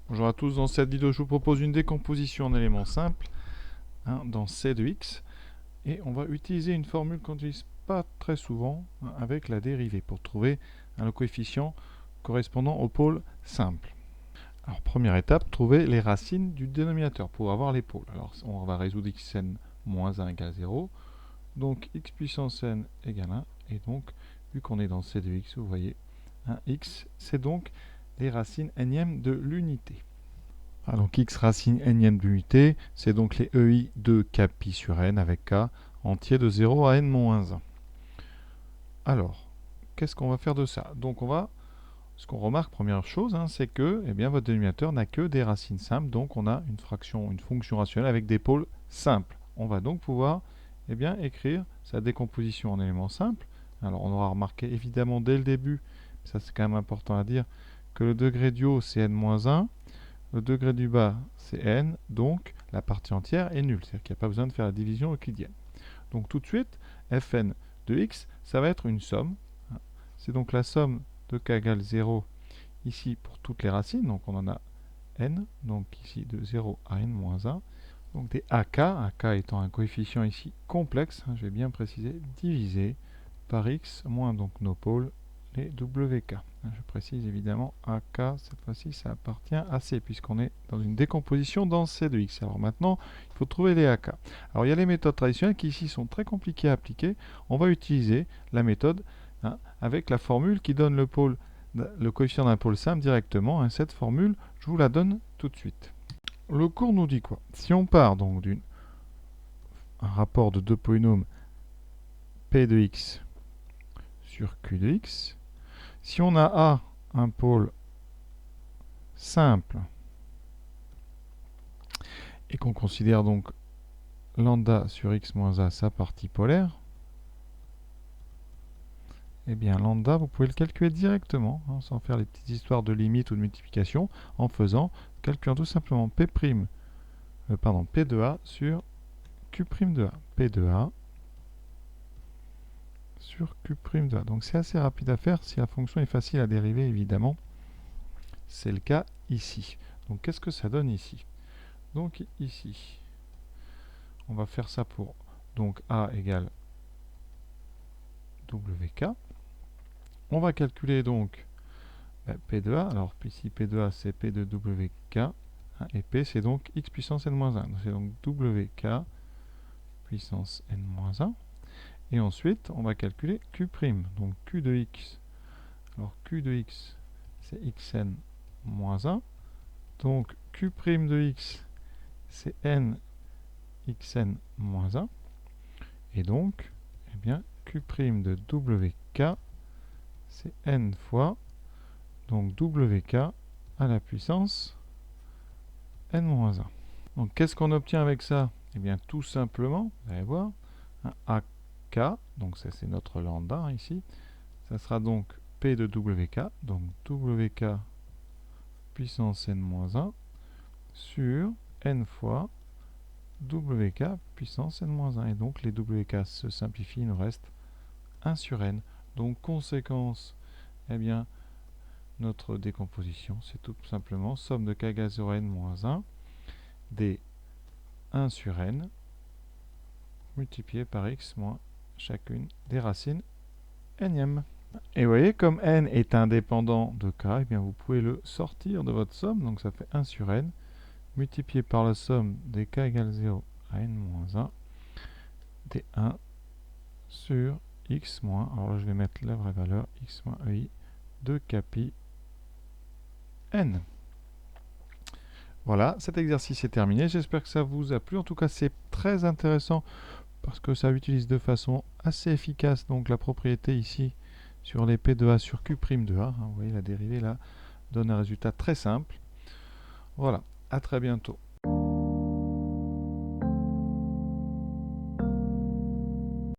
Bonjour à tous, dans cette vidéo je vous propose une décomposition en éléments simples dans C de x et on va utiliser une formule qu'on n'utilise pas très souvent avec la dérivée pour trouver le coefficient correspondant au pôle simple. Alors première étape, trouver les racines du dénominateur pour avoir les pôles. Alors on va résoudre xn moins 1 égale 0, donc x puissance n égale 1 et donc vu qu'on est dans C de x, vous voyez, x c'est donc les racines nème de l'unité. Donc x racine nème d'unité, c'est donc les EI de k pi sur n avec k entier de 0 à n-1. Alors, qu'est-ce qu'on va faire de ça? Donc ce qu'on remarque, première chose, c'est que votre dénominateur n'a que des racines simples, donc on a une fonction rationnelle avec des pôles simples. On va donc pouvoir écrire sa décomposition en éléments simples. Alors on aura remarqué évidemment dès le début, ça c'est quand même important à dire, que le degré du haut c'est n-1, le degré du bas, c'est n, donc la partie entière est nulle. C'est-à-dire qu'il n'y a pas besoin de faire la division euclidienne. Donc tout de suite, fn de x, ça va être une somme. C'est donc la somme de k égale 0 ici pour toutes les racines. Donc on en a n, donc ici de 0 à n-1. Donc des ak, ak étant un coefficient ici complexe, je vais bien préciser, divisé par x moins donc nos pôles, les wk. Je précise évidemment AK, cette fois-ci ça appartient à C, puisqu'on est dans une décomposition dans C de X. Alors maintenant, il faut trouver les AK. Alors il y a les méthodes traditionnelles qui ici sont très compliquées à appliquer. On va utiliser la méthode avec la formule qui donne le coefficient d'un pôle simple directement. Cette formule, je vous la donne tout de suite. Le cours nous dit quoi? Si on part donc d'un rapport de deux polynômes P de X sur Q de X, si on a A, un pôle simple, et qu'on considère donc lambda sur x moins a sa partie polaire, lambda, vous pouvez le calculer directement, sans faire les petites histoires de limite ou de multiplication, en calculant tout simplement P' de A sur Q' de A. P de A sur Q' de A. Donc c'est assez rapide à faire si la fonction est facile à dériver, évidemment. C'est le cas ici. Donc qu'est-ce que ça donne ici? Donc ici, on va faire ça pour donc A égale WK. On va calculer donc P de A. Alors ici P de A c'est P de WK. Et P c'est donc x puissance n-1. C'est donc WK puissance n-1. Et ensuite on va calculer Q'. Donc Q de x. Alors Q de x c'est xn-1. Donc Q' de x c'est n xn-1. Et donc, Q' de WK, c'est n fois, donc WK à la puissance n-1. Donc, qu'est-ce qu'on obtient avec ça? Tout simplement, vous allez voir, un AK, donc ça c'est notre lambda ici, ça sera donc P de WK, donc WK puissance n-1 sur n fois WK puissance n-1. Et donc les WK se simplifient, il nous reste 1 sur n. Donc conséquence, notre décomposition, c'est tout simplement somme de k égale 0 à n-1 des 1 sur n multiplié par x moins chacune des racines nème. Et vous voyez, comme n est indépendant de k, vous pouvez le sortir de votre somme, donc ça fait 1 sur n multiplié par la somme des k égale 0 à n-1 des 1 sur x moins, alors là je vais mettre la vraie valeur, x moins ei de k pi n. Voilà, cet exercice est terminé. J'espère que ça vous a plu. En tout cas, c'est très intéressant parce que ça utilise de façon assez efficace donc la propriété ici sur les P de A sur Q' de A. Vous voyez, la dérivée là donne un résultat très simple. Voilà, à très bientôt.